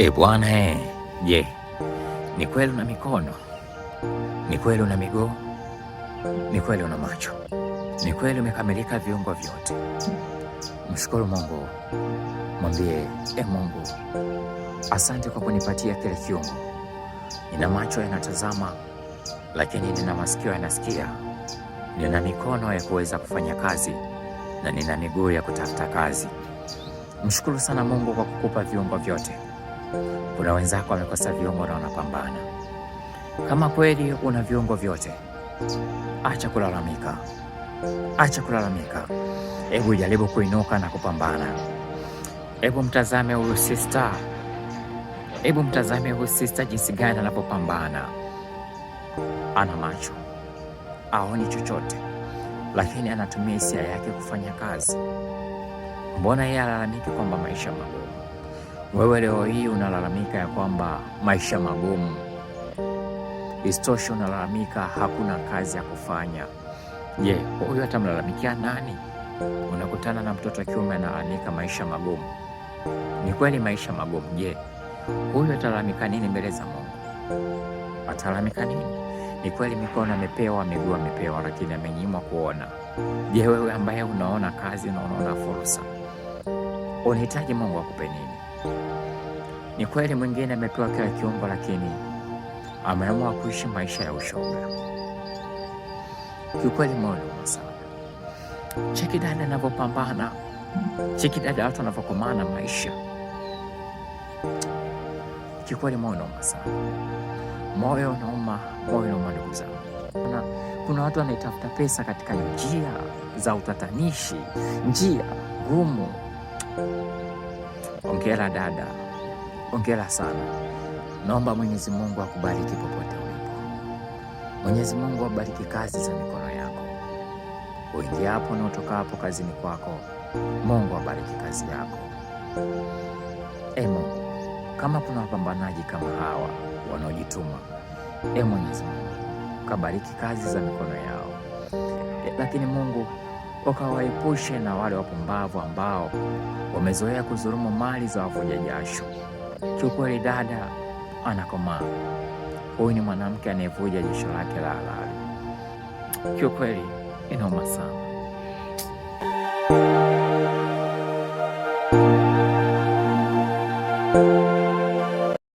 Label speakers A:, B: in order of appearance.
A: Bwana je, ni kweli una mikono? Ni kweli una miguu? Ni kweli una macho? Ni kweli umekamilika viungo vyote? Mshukuru Mungu, mwambie Mungu, asante kwa kunipatia kile kiungo. Nina macho yanatazama, lakini nina masikio yanasikia. Nina mikono ya kuweza kufanya kazi na nina miguu ya kutafuta kazi. Mshukuru sana Mungu kwa kukupa viungo vyote. Kuna wenzako wamekosa viungo na wanapambana. Kama kweli una viungo vyote, acha kulalamika. Acha kulalamika. Hebu jaribu kuinuka na kupambana. Hebu mtazame huyu sister. Hebu mtazame huyu sister jinsi gani anapopambana. Ana macho, haoni chochote, lakini anatumia hisia yake kufanya kazi. Mbona yeye alalamiki kwamba maisha magumu? Wewe leo hii unalalamika ya kwamba maisha magumu. Istosho unalalamika hakuna kazi ya kufanya. Je, huyu atamlalamikia nani? Unakutana na mtoto wa kiume analalamika maisha magumu. Ni kweli maisha magumu. Je, huyu atalalamika nini mbele za Mungu? Atalalamika nini? Ni kweli mikono amepewa, miguu amepewa, lakini amenyimwa kuona. Je, wewe ambaye unaona kazi na unaona fursa, unahitaji Mungu akupe nini? Ni kweli mwingine amepewa kila kiungo, lakini ameamua kuishi maisha ya ushoga. Kiukweli moyo unauma sana. Cheki dada anavyopambana, cheki dada watu wanavyokomana maisha. Kiukweli moyo unauma sana. Moyo unauma ndugu zangu. Kuna watu wanaitafuta pesa katika njia za utatanishi, njia ngumu. Ongera dada, ongera sana. Naomba Mwenyezi Mungu akubariki popote ulipo. Mwenyezi Mungu abariki kazi za mikono yako. Uingiapo na utokapo kazini kwako, Mungu abariki kazi yako. Mungu, kama kuna wapambanaji kama hawa wanaojituma, Mwenyezi Mungu kabariki kazi za mikono yao. Lakini Mungu ukawaepushe na wale wapumbavu ambao wamezoea kudhulumu mali za wavuja jasho. Kiukweli dada anakomaa. Huyu ni mwanamke anayevuja jasho lake la halali. Kiukweli inauma sana.